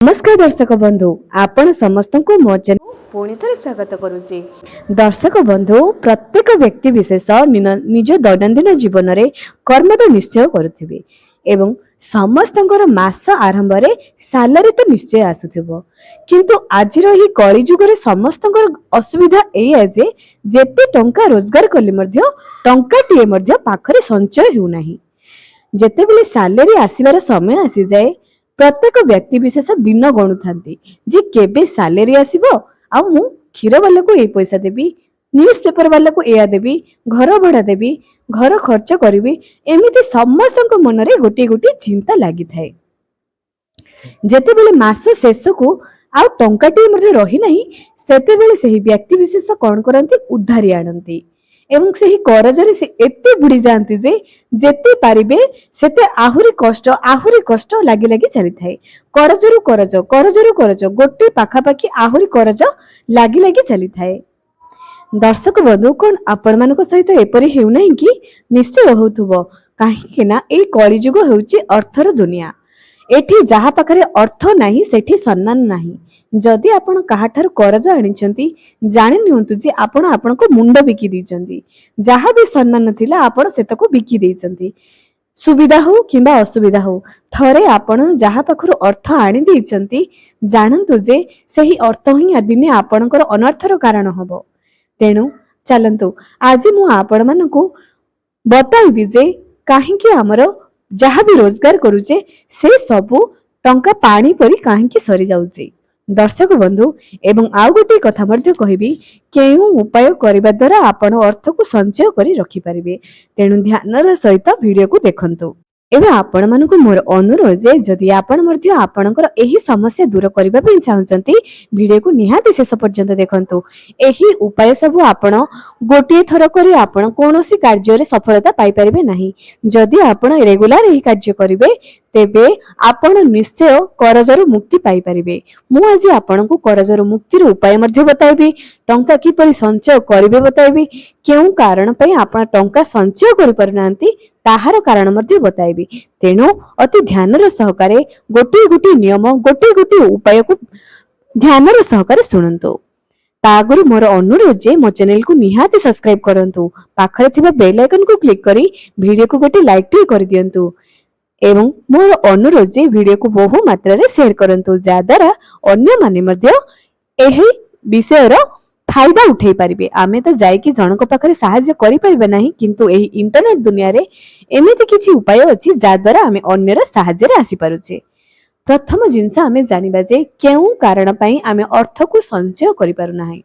नमस्कार दर्शक बंधु आपण समस्त को मो चैनल पुणी थे स्वागत करुच्ची। दर्शक बंधु प्रत्येक व्यक्ति विशेष निज दैनंदिन जीवन में कर्म तो निश्चय करुथिबे एवं समस्तंकर मास आरंभ रे सालरी तो निश्चय आसुथिबो, किंतु आजिर ही कली जुग रे समस्तंकर असुविधा एया जे जेते टंका रोजगार कले मध्य टंकाटिए मध्य पाखरे संचय हेउ नाही। जेतेबेले सालरी आसीबार समय आसी जाए प्रत्येक व्यक्ति विशेष दिन गणु थांती जे केबे सालेरी आसीबो आ मु क्षीर वाला को ए पैसा देबी, न्यूज पेपर वाला को एया देबी, घर भड़ा देबी, घर खर्च करिबी, एमिति समस्तक मन रे गोटे गोटे चिंता लागि थाए। जेतेबेले मास शेष को आ टंकाटी मध्ये रही नाही सेतेबेले सही व्यक्ति विशेष कोन करंती उद्धारी आनंती एवं सही करजरे से एते बुड़ी जानती जे जेते पारिबे सेते आहुरी कष्ट लागी लागी चली थाए। करजरु करज गोटे पाखापाखी आहुरी करज लागी लागी चली थाए। दर्शक बंधु कोन आपण मानको सहित एपरि हेउ नाही कि निश्चय होउथुबो, काहे ना ए कलिजुग हेउची अर्थर दुनिया। एठी जहा पाखरे अर्थ नाही सेठी सम्मान नाही। जदि आपण काहाठार करज आनिचंती जानि नियंतु जे आपण आपनको मुंड बिकी दैचंती, जहा भी सम्मान नथिला आपण सेतको बिकी दैचंती। सुविधा हो किंबा असुविधा हो थरे आपण जहा पाखरु अर्थ आनि दैचंती जानंतु जे सही अर्थ ही दिने आपणकर अनर्थर कारण हबो। तेनु चलंतु आज मु आपण मानको बताइबी जे काहेकि हमर जहा भी रोजगार करूचे से सबु टंका पानी परी काहेकि सरी जाउचे। दर्शक बंधु एवं आउ गोटे कथा मध्य कहिबी केउ उपाय करिबा द्वारा आपण अर्थ को संचय करी रखि परिबे, तेनु ध्यानर सहित वीडियो को देखंतु। एबे आपण मानको मोर अनुरोध जे जदि आपण मध्य आपणकर एही समस्या दूर करिबा पई चाहउचंती वीडियो को निहाती शेष पर्यंत देखंतु। एही उपाय सब आपण गोटे थर करी आपण कोनोसी कार्य रे सफलता पाई परिबे नाही। जदि आपण रेगुलर एही कार्य करिवे तेबे आपण निश्चय करजरु मुक्ति पाई परिबे। मु आज आपण को करजरु मुक्तिर उपाय मध्य बताइबी, टंका किपरि संचय करिवे बताइबी, केउ कारण पई आपण टंका संचय करि परनांती ताहार कारण मध्य बताइबी। तेनु अति ध्यानर सहकारे गोटे गोटे नियम गोटे गोटे उपाय को ध्यानर सहकारे सुनंतु। तागुरु मोर अनुरोध जे मो चैनल को निहाती सब्सक्राइब करंतु, पाखरे थिबा बेल आइकन को क्लिक करी वीडियो को गोटे लाइक टे कर दियंतु एवं मोर अनुरोध जे वीडियो को बहु मात्रा रे शेयर करंतु, जा द्वारा अन्य माने मध्य एही विषय रो फायदा उठै परिबे। आमे तो जाय कि जनक पाखरे सहाय्य करि परिबे नाही, किंतु एही इंटरनेट दुनिया रे एमिति किछि उपाय अछि जा द्वारा आमे अन्य रो सहाय्य रे आसी पारुचे। प्रथम जिंस आमे जानिबा जे केउ कारण पई आमे अर्थ को संचय करि पारु नाही।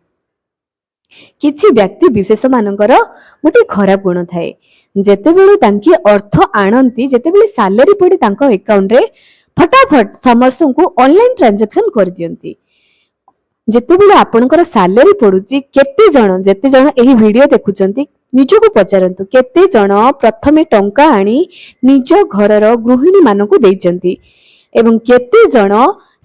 किछि व्यक्ति विशेष मानकर गोटे खराब गुण थाए, जेतेबेले तांकी अर्थ आनंती जेतेबेले सैलरी पड़ी तांको अकाउंट रे फटाफट समस्त को ऑनलाइन ट्रांजैक्शन कर दियंती। जेतेबेले आपनकर सैलरी पडुची केते जण जेते जण एही वीडियो देखुचंती निजको पचारंतु केते जण प्रथमे टंका आनी निज घरर गृहिणी मानकु देइचंती एवं केते जण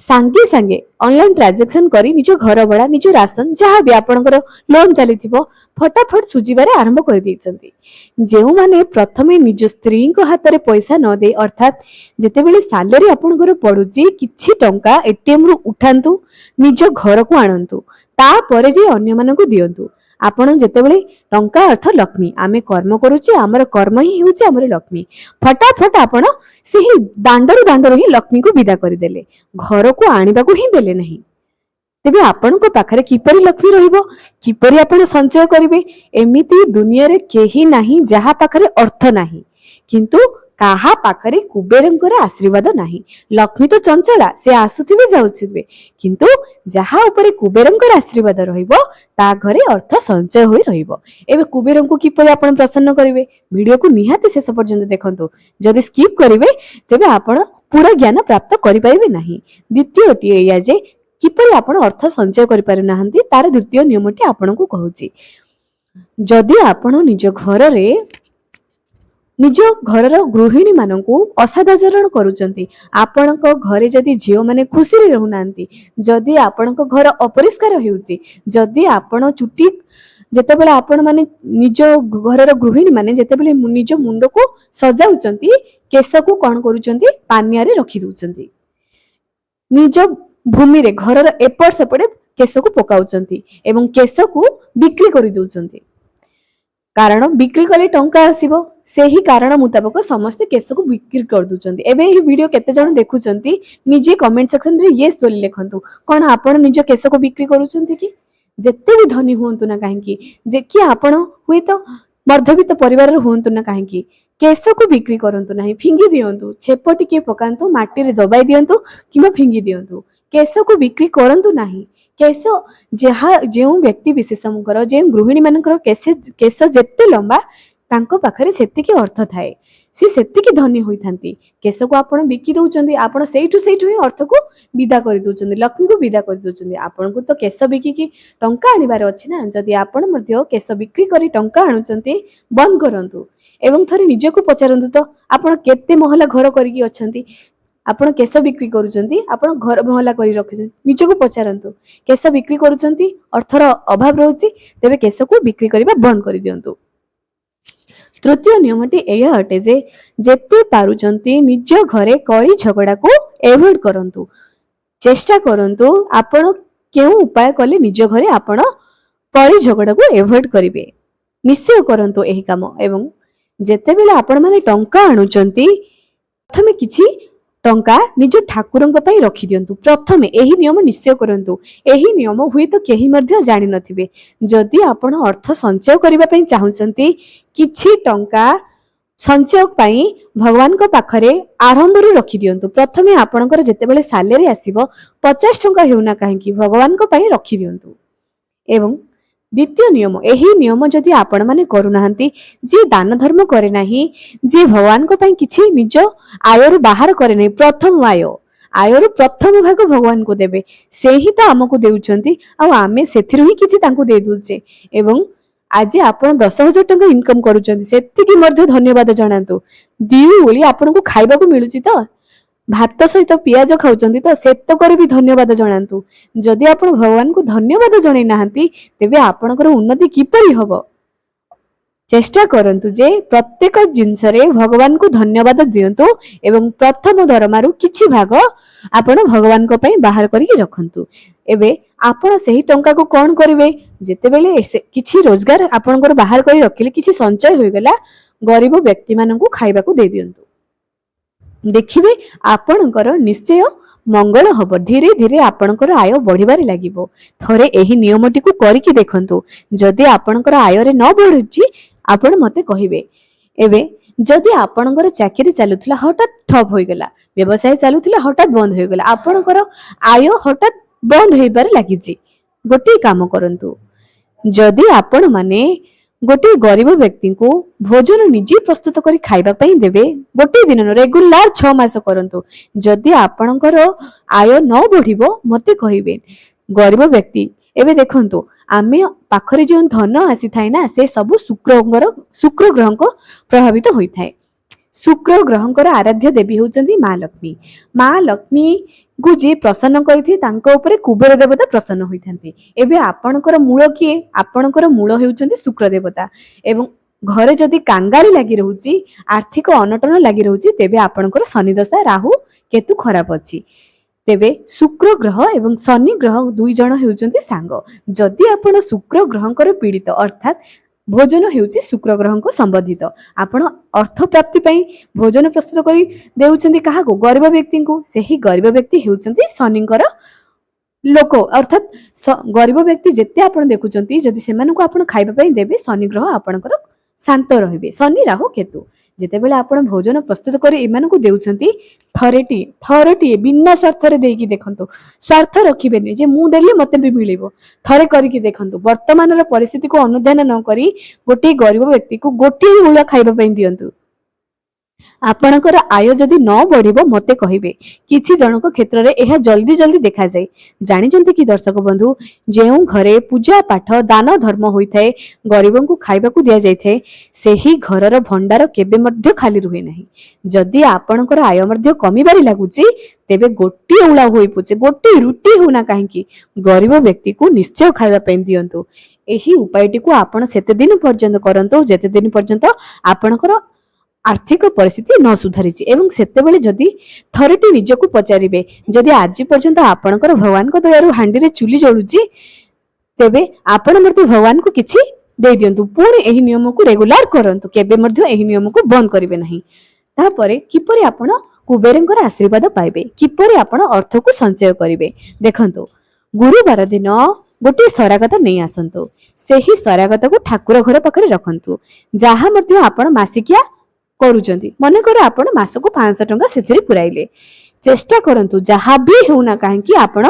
सांगे सांगे ऑनलाइन ट्रांजैक्शन करी निज घर भड़ा निज राशन जहाँ भी आपनकर लोन चलीथिबो फटाफट सुझिबारे आरंभ कर देइचंती। जेउ माने प्रथमे निज स्त्री को हाथ रे पैसा न दे अर्थात जेतेबेले सैलरी आपनकर पडुची किछि टंका एटीएम रु उठांतु निज घर को आनंतु ता परे जे अन्य मानकु दियंतु। आपण जेतेबेले टंका अर्थ लक्ष्मी, आमे कर्म करूचे हमर कर्म ही होउचे हमर लक्ष्मी, फटाफट आपण सेही दांडरू ही लक्ष्मी को विदा कर देले, घर को आनिबा को ही देले नहीं। तेबे आपण को पाखरे किपरि लक्ष्मी रहिबो, किपरि आपण संचय करिवे? एमिति दुनिया रे केही नाही जहा पाखरे अर्थ नाही, किंतु काहा पाखरे कुबेरंकर आशीर्वाद नाही। लक्ष्मी तो चंचला से आसुथिबे जाउथिबे, किंतु जहा ऊपर कुबेरंकर आशीर्वाद रहिबो ता घरे अर्थ संचय होई रहिबो। एबे कुबेरंको किपरि आपण प्रसन्न करिवे? वीडियो को निहाती शेष पर्यंत देखंतु। जदि स्किप करिवे तेबे आपण पूरा ज्ञान प्राप्त करि पाइबे नाही। द्वितीयटी एया जे किपरि आपण अर्थ संचय करि पारु नाहंती तार द्वितीय नियमटी आपनको कहूची। जदि आपण निज घरर गृहिणी मानकु असादाचरण करूचंती, आपणक घरे जदि झियो माने खुशी रे रहउनांती, जदि आपणक घर अपरिष्कार हेउची, जदि आपण चुटी जेतेबेले आपण माने निज घरर गृहिणी माने जेतेबेले निज मुंड को सजाउचंती केस को कोन करूचंती पानिया रे रखि दउचंती। निज भूमि रे घर एपट सेपटे केश को पकाउचंती एवं केश को बिक्री कर दउचंती कारण बिक्री कले टंका आसीबो सेही कारण मुताबक समस्त केश को बिक्री कर दउचंती। एबे ही वीडियो केते जण देखुचंती निजे कमेंट सेक्शन रे यस बोली लिखंतु कोन आपण निज केश को बिक्री करूचंती कि जेते भी धनी हुंतु ना काहेकि जे कि आपण हुए तो मध्यवित्त परिवार रे हुंतु ना काहेकि केश को बिक्री करंतु नाही फिंगी दियंतु छेप टिके पकांतु माटी रे दबाई दियंतु किबा फिंगी दियंतु केश को बिक्री करंतु नाही। केश जहा जे व्यक्ति विशेषकर जे गृहिणी मानकर केश जेते लंबा तांको पाखरे सेतिकी अर्थ थाए सी सेतिकी धनी होइथांती केश को आपण बिकी दउचंदी आपण सेइठु ही अर्थ को विदा कर दउचंदी लक्ष्मी को विदा कर दउचंदी आपण को तो केश बिकी की टंका आनिबार अछि ना जदि आपण मध्य केश बिक्री करी टंका आनुचंती बंद करंतु एवं थरे निजे को पचारंतु तो आपण केते महला घर करिकी अछंती आपण केश बिक्री करूचंती आपण घर महला करी रखिछन निजे को पचारंतु केश बिक्री करूचंती अर्थर अभाव रहउची तेबे केश को बिक्री करिबा बंद करि दियंतु। तृतीय नियमटी एया अटे जे जेते पारुचंती निज घरे कली झगड़ा को एवॉइड करंतु चेष्टा करंतु आपण केउ उपाय कले निज घरे आपण कली झगड़ा को एवॉइड करिवे निश्चय करंतु एही काम एवं जेते बेले आपण माने टंका आनुचंती प्रथमे किछि टंका निज ठाकुरंक पई रखि दियंतु प्रथमे एही नियम निश्चय करंतु एही नियम हुए तो केही मध्य जानि नथिबे जदि आपण अर्थ संचय करिबा पई चाहुचंती किछि टंका संचय पई भगवान को पाखरे आरंभରୁ रखि दियंतु प्रथमे आपणकर जेते बेले सैलरी आसीबो 50 टंका हेउना काहेकि भगवान को पई रखि दियंतु। एवं द्वितीय नियम एही नियम जदि आपण माने करू नाहंती जे दान धर्म करे नाही जे भगवान को पई किछि निज आयरु बाहर करे नै प्रथम आयरु प्रथम भाग भगवान को देबे सेही तो हमकु देउचंती आ आमे सेथिरु ही किछि तांको दे दुचे एवं आज आपण 10,000 टंका इनकम करूचंती सेतिकी मध्ये धन्यवाद जणांतु दिउ ओली आपण को खाइबा को मिलुची तो भात सहित पियाज खाउचंती तो सेतकर भी धन्यवाद जणांतु जदि आपण भगवान को धन्यवाद जणै नाहंती तेबे आपणकर उन्नति किपरि हबो चेष्टा करंतु जे प्रत्येक जिंस रे भगवान को धन्यवाद दियंतु एवं प्रथम दरमारु किछि भाग आपण भगवान को पई बाहर करिके रखंतु। एबे आपण सही टंका को कोन करिवे जेते बेले किछि रोजगार आपणकर बाहर करी रखिले किछि संचय होई गेला गरीब व्यक्ति मानन को खाइबा को दे दियंतु देखिबे आपणकर निश्चय मंगल हब धीरे धीरे आपणकर आय बढ़िबारे लागिबो थरे एही नियमटी को करिके देखंतु जदि आपणकर आय रे न बढ़ुची आपण मते कहिबे। एबे जदि आपणकर चाकरी चालुथिला हठात ठप होई गेला व्यवसाय चालुथिला हठात बंद होई गेला आपणकर आय हठात बंद होइबारे लागिची गोटे काम करंतु जदि आपण माने गोटे गरीब व्यक्ति को भोजन निजे प्रस्तुत करी खाइबा पई देबे गोटे दिन रेगुलर 6 मास करंतु जदि आपणकर आय न बढ़िबो मते कहिबे गरीब व्यक्ति एबे देखंतु आमे पाखरे जो धन आसी थाए ना से सब शुक्र ग्रह को प्रभावित होई थाए शुक्र ग्रहंकर आराध्य देवी होचंती माँ लक्ष्मी को जे प्रसन्न करथि तांको ऊपर कुबेर देवता प्रसन्न होइथांती एबे आपणकर मूल किए आपणकर मूल हेउचंती शुक्र देवता एवं घरे जदि कांगाली लागि रहउची आर्थिक अनटन लागि रहउची तेबे आपणकर शनि दशा राहु केतु खराब अछि तेबे शुक्र ग्रह एवं शनि ग्रह दुई जण हेउचंती सांग जदि आपण शुक्र ग्रहंकर पीड़ित अर्थात भोजन हेउची शुक्र ग्रह को संबंधित आपण अर्थ प्राप्ति पई भोजन प्रस्तुत करी देउचंती काहा को गरीब व्यक्ति को सेही गरीब व्यक्ति हेउचंती शनिकर लोक अर्थात गरीब व्यक्ति जेते आपण देखुचंती जदि सेमान को आपण खाइबा पई देबे शनि ग्रह आपणकर शांत रहिबे शनि राहु केतु जेते बेले आपण भोजन प्रस्तुत करी इमान को देउचंती थरेटी बिना स्वार्थ रे देकी देखंतु स्वार्थ रखिबेनी जे मु देली मते भी मिलिबो थरे करिकी देखंतु वर्तमान रो परिस्थिति को अनुध्यान न करी गोटे गरीब व्यक्ति को गोटे उला खाइबा पई दियंतु आपणकर आय जदि न बढ़िबो मते कहिबे किछि जनक क्षेत्र रे एहा जल्दी जल्दी देखा जाय जानिचंती कि दर्शक बंधु जेउ घरे पूजा पाठ दान धर्म होई थाए गरीबन को खाइबा को दिया जाय थाए सेही घरर भंडार केबे मध्य खाली रुहे नाही जदि आपणकर आय मध्य कमिबारी लागुची तेबे गोटी उला होई पुचे गोटी रुटी होना काहेकि गरीब व्यक्ति को निश्चय खाइबा पई दियंतु एही उपायटी को आपण सेते दिन पर्यंत करंतु जेते दिन पर्यंत आपणकर आर्थिक परिस्थिति न सुधारिछि एवं सेतेबेले जदि थरटी निजको पचारिबे जदि आज पर्यंत आपणकर भगवान को दयारु हांडी रे चुली जळुछि तेबे आपण मते भगवान को किछि दे दियंतु पुणी एही नियम को रेगुलर करंतु केबे मध्ये एही नियम को बंद करिवे नाही तापरे किपरि आपण कुबेरंकर आशीर्वाद पाइबे किपरि आपण अर्थ को संचय करिवे देखंतु गुरुवार दिन गोटे सरागत नहीं आसंतु सेही सरागत को ठाकुर घर पाखरे रखंतु जहा मध्ये आपण मासिकिया करूचंती मन कर आपण मासको 500 टंका सेथिरे पुराइले चेष्टा करंतु जहा भी हेउना काहे कि आपण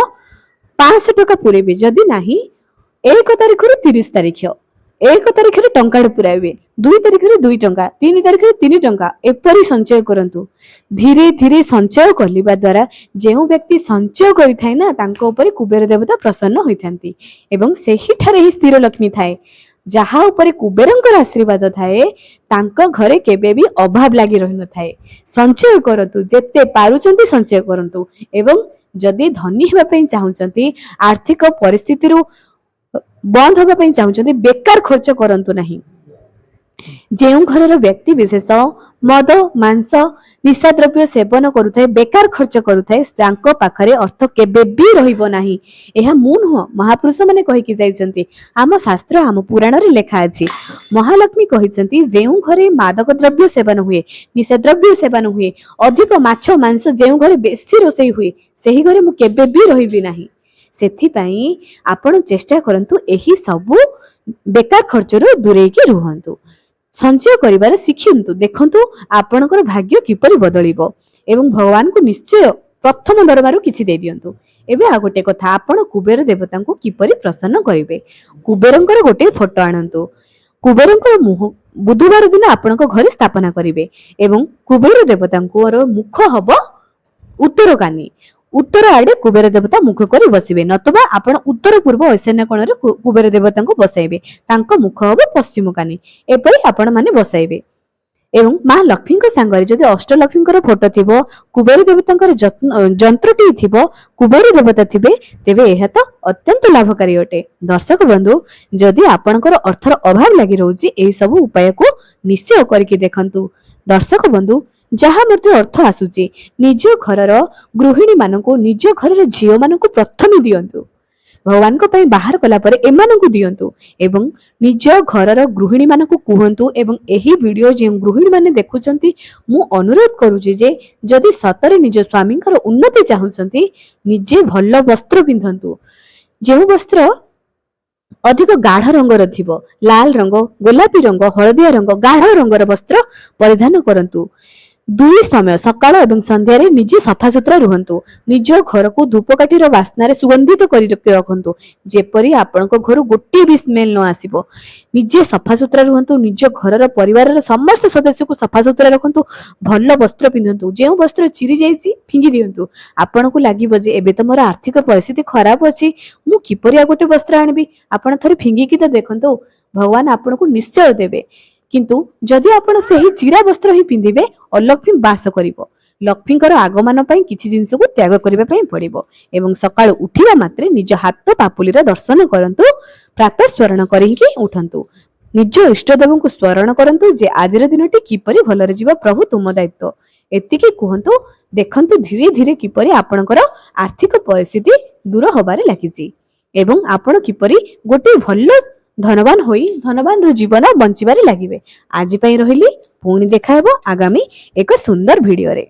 500 टंका पुरेबे जदि नाही 1 तारिख रु 30 तारिख 1 तारिख रे टंका पुराइबे 2 तारिख रे 2 टंका 3 तारिख रे 3 टंका एपरि संचय करंतु धीरे धीरे संचय करलिबा द्वारा जेउ व्यक्ति संचय करि थाए ना तांको ऊपर कुबेर देवता प्रसन्न होइथांती एवं सेही ठारे ही स्थिर लक्ष्मी थाए जहा ऊपर कुबेरंकर आशीर्वाद थाए तांको घरे केबे भी अभाव लागि रहि न थाए संचय करतु जेते पारुचंती संचय करंतु एवं जदि धनी हेबा पई चाहुचंती आर्थिक परिस्थिति रु बंद होबा पई चाहुचंती बेकार खर्च करंतु नाही जेउ घरर व्यक्ति विशेष मद मांस निशा द्रव्य सेवन करुथाय बेकार खर्च करुथाय तांको पाखरे अर्थ केबे भी रहिबो नाही एहा मु नुह महापुरुष माने कहि कि जाइचंती आम शास्त्र आम पुराण रे लेखा अछि महालक्ष्मी कहिचंती जेउ घरे मादक द्रव्य सेवन हुए निशा द्रव्य सेवन हुए अधिक माछ मांस जेउ घरे बेसी रोसई हुए सेही घरे मु केबे भी रहिबी नाही सेथि पई आपण चेष्टा करंतु एही सबु बेकार खर्च रो दूरे के रुहंतु संचय करिबार शिखंतु देखंतु आपणकर भाग्य किपरि बदलिबो एवं भगवान को निश्चय प्रथम दरबार किछि दे दियंतु एबे आ गोटे कथा आपण कुबेर देवता को किपरि प्रसन्न करिवे कुबेरंकर गोटे फोटो आनंतु कुबेरंकर मुह बुधवार दिन आपणक घरे स्थापना करिवे एवं कुबेर देवतांकर मुख हबो उत्तर कानी उत्तर आड़े कुबेर देवता मुख करी बसिबे नतबा आपण उत्तर पूर्व ईशान्य कोण रे कुबेर देवता को बसाइबे तांको मुख हबो पश्चिम कानी एपरि आपण माने बसाइबे एवं मां लक्ष्मी को सांगरे जदि अष्टलक्ष्मी फोटो थिबो कुबेर देवतांकर जंत्रटी थिबो कुबेर देवता थिबे तेबे एहा तो अत्यंत लाभकारी अटे दर्शक बंधु जदि आपणकर अर्थर अभाव लागि रहउची एही सब उपाय को निश्चय करके देखंतु दर्शक बंधु जहा मध्ये अर्थ आसुची निज घरर गृहिणी मानकु निज घरर झियो मानकु प्रथम दियंतु भगवान को पई बाहर कला परे एमानकु दियंतु एवं निज घरर गृहिणी मानकु कुहंतु एवं एही वीडियो जे गृहिणी माने देखुचंती मु अनुरोध करूची जे जदि सतरे निज स्वामींकर उन्नति चाहुचंती निजे भल वस्त्र पिंधंतु जे वस्त्र अधिक गाढ़ रंगर थिबो लाल रंग गोलापी रंग हळदिया रंग गाढ़ रंगर वस्त्र परिधान करंतु दुई समय सकाळ एवं संध्या रे निजे सफा सुतरा रुहंतु निज घर को धूपकाठीर वासना रे सुगंधित करि रखंतु जेपरि आपनको घर गोटे भी स्मेल न आसीबो निजे सफा सुतरा रुहंतु निज घरर परिवारर समस्त सदस्य को सफा सुतरा रखंतु भल वस्त्र पिंधंतु जे वस्त्र चिरी जाईची फिंगी दियंतु आपनको लागिबो जे एबे त मोर आर्थिक परिस्थिति खराब अछि मु किपरि आ गोटे वस्त्र आनिबी आपण थरे फिंगी कि त देखंतु भगवान आपनको निश्चय देबे किंतु जदि आपण सेही चिरा वस्त्र ही पिंदिबे अलक्ष्मी वास करिवो लक्ष्मीकर आगमन पई किछि जिंस को त्याग करिबा पई पड़िबो एवं सकाळ उठिबा मात्रे निज हाथ पापुलीर दर्शन करंतु प्रातः स्मरण करिकि उठंतु निज इष्टदेव को स्मरण करंतु जे आजर दिनटी किपरि भलरे जीवा प्रभु तुम दायित्व एतिकी कहंतु देखंतु धीरे धीरे किपरि आपणकर आर्थिक परिस्थिति दूर होबारे लागिछि एवं आपण किपरि गोटे भल धनवान होई धनवान रो जीवन बंचिबारे लागिबे आज पई रहिली पुणी देखा हेबो आगामी एक सुंदर वीडियो रे।